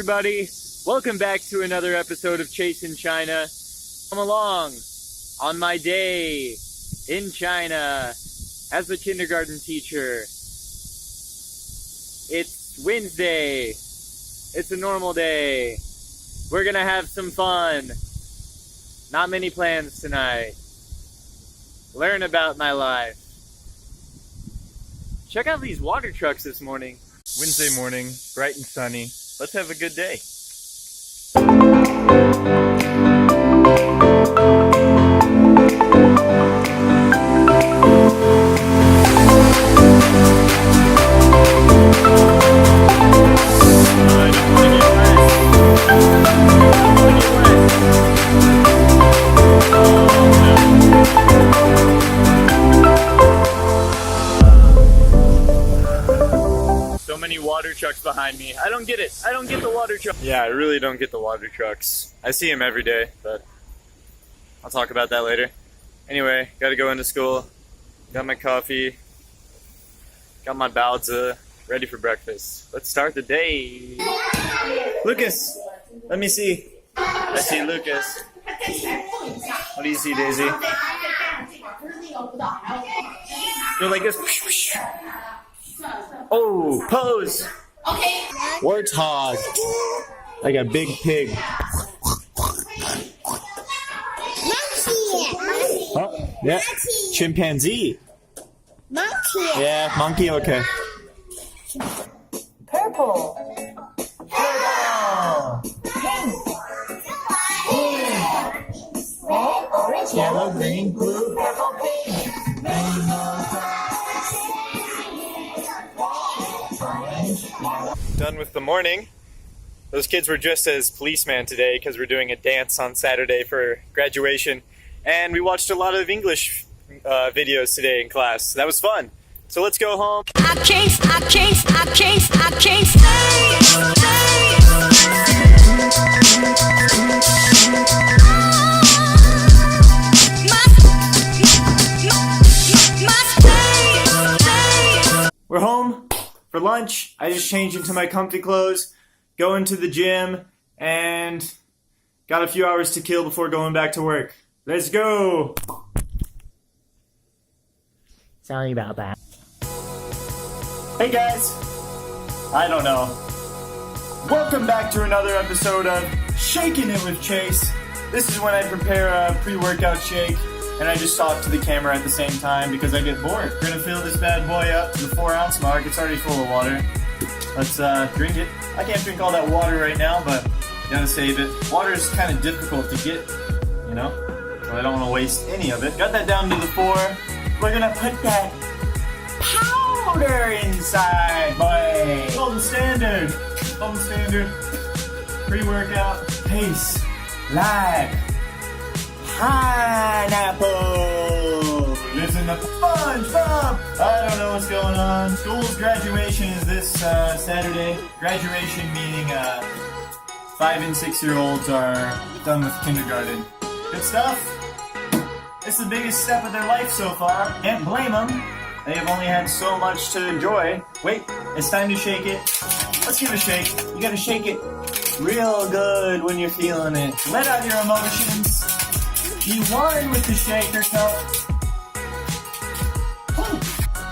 everybody. Welcome back to another episode of Chase in China. Come along on my day in China as a kindergarten teacher. It's Wednesday. It's a normal day. We're gonna have some fun. Not many plans tonight. Learn about my life. Check out these water trucks this morning. Wednesday morning, bright and sunny. Let's have a good day. Water trucks behind me. I don't get it. I don't get the water truck. Yeah, I really don't get the water trucks. I see them every day, but I'll talk about that later. Anyway, gotta go into school. Got my coffee. Got my baozi. Ready for breakfast. Let's start the day. Lucas, let me see. I see Lucas. What do you see, Daisy? Go like this. Oh, pose! Okay. Warthog. Like a big pig. Monkey. Oh, yeah. Monkey. Chimpanzee. Monkey. Yeah, monkey, okay. Purple. Purple. Pink. Red, orange, Yellow, green, blue, purple, pink. Done with the morning. Those kids were dressed as policemen today because we're doing a dance on Saturday for graduation. And we watched a lot of English videos today in class. That was fun. So let's go home. I can't stay. We're home for lunch. I just changed into my comfy clothes, going to the gym, and got a few hours to kill before going back to work. Let's go! Sorry about that. Hey guys! I don't know. Welcome back to another episode of Shaking It with Chase. This is when I prepare a pre-workout shake, and I just talk to the camera at the same time because I get bored. We're gonna fill this bad boy up to the 4-ounce mark. It's already full of water. Let's drink it. I can't drink all that water right now, but gotta save it. Water is kind of difficult to get, you know? So I don't want to waste any of it. Got that down to the 4. We're gonna put that powder inside, boy. Golden standard. Golden standard. Pre-workout. Pace. Like pineapple. Listen to SpongeBob. I don't know what's going on. School's graduation is this Saturday. Graduation meaning 5 and 6-year-olds are done with kindergarten. Good stuff. It's the biggest step of their life so far. Can't blame them. They have only had so much to enjoy. Wait, it's time to shake it. Let's give it a shake. You gotta shake it real good when you're feeling it. Let out your emotions. Be one with the shaker cup.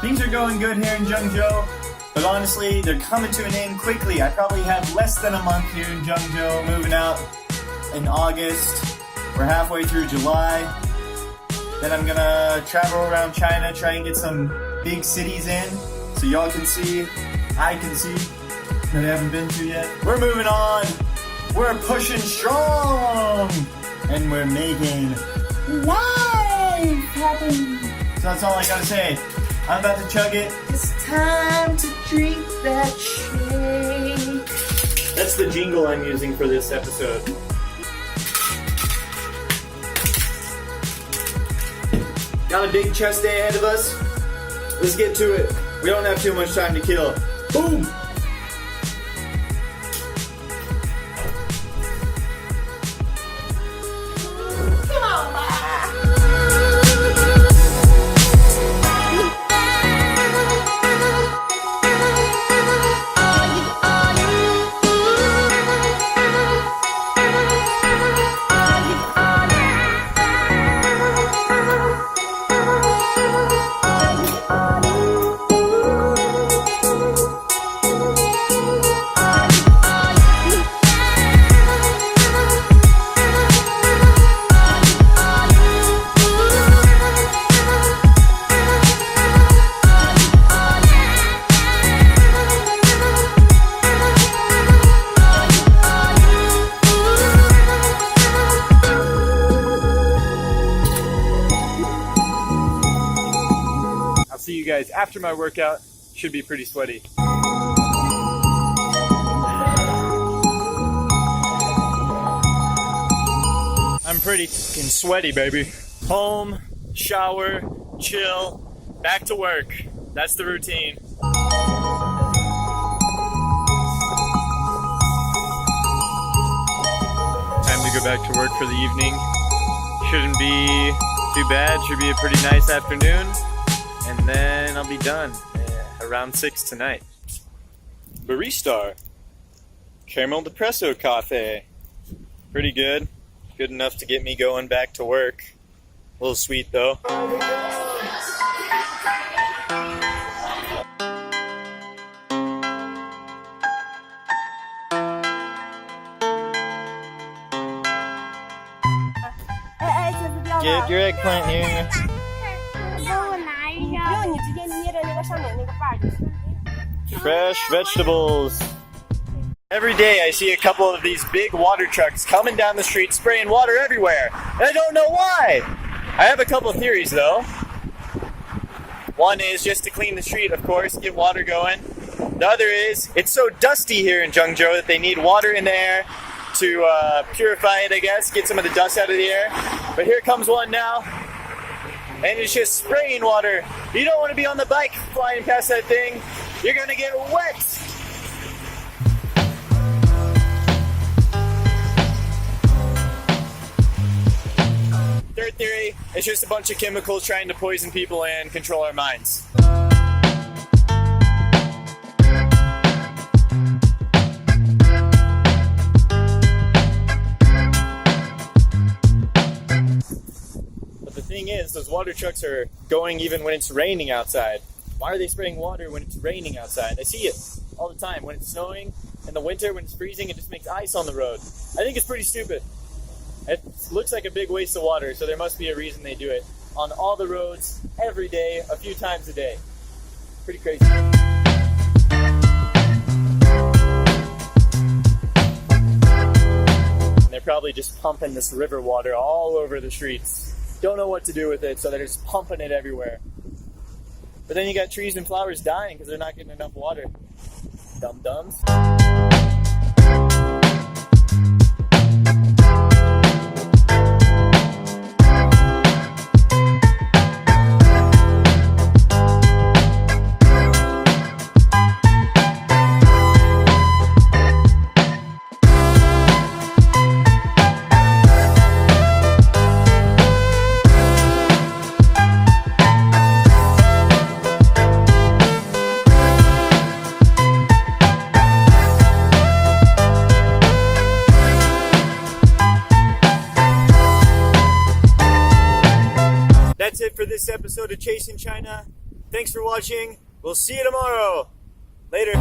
Things are going good here in Zhengzhou, but honestly, they're coming to an end quickly. I probably have less than a month here in Zhengzhou, moving out in August. We're halfway through July. Then I'm gonna travel around China, try and get some big cities in, so y'all can see, I can see, that I haven't been to yet. We're moving on. We're pushing strong. And we're making life happen. So that's all I gotta say. I'm about to chug it. It's time to drink that shake. That's the jingle I'm using for this episode. Got a big chest day ahead of us. Let's get to it. We don't have too much time to kill. Boom! see you guys after my workout. Should be pretty sweaty. I'm pretty fucking sweaty, baby. Home, shower, chill, back to work. That's the routine. Time to go back to work for the evening. Shouldn't be too bad. Should be a pretty nice afternoon. And then I'll be done around 6 tonight. Barista. Caramel Depresso Cafe. Pretty good. Good enough to get me going back to work. A little sweet though. Get your eggplant here. 帮我拿一下。不用，你直接捏着那个上面那个把就行。 Fresh vegetables. Every day I see a couple of these big water trucks coming down the street spraying water everywhere. And I don't know why. I have a couple of theories though. One is just to clean the street, of course, get water going. The other is it's so dusty here in Zhengzhou that they need water in the air to purify it, I guess, get some of the dust out of the air. But here comes one now, and it's just spraying water. You don't want to be on the bike flying past that thing. You're gonna get wet. Third theory, it's just a bunch of chemicals trying to poison people and control our minds. The thing is, those water trucks are going even when it's raining outside. Why are they spraying water when it's raining outside? I see it all the time. When it's snowing, in the winter, when it's freezing, it just makes ice on the road. I think it's pretty stupid. It looks like a big waste of water, so there must be a reason they do it. On all the roads, every day, a few times a day. Pretty crazy. And they're probably just pumping this river water all over the streets. Don't know what to do with it, so they're just pumping it everywhere. But then you got trees and flowers dying because they're not getting enough water. Dum-dums. That's it for this episode of Chasing China. Thanks for watching. We'll see you tomorrow. Later.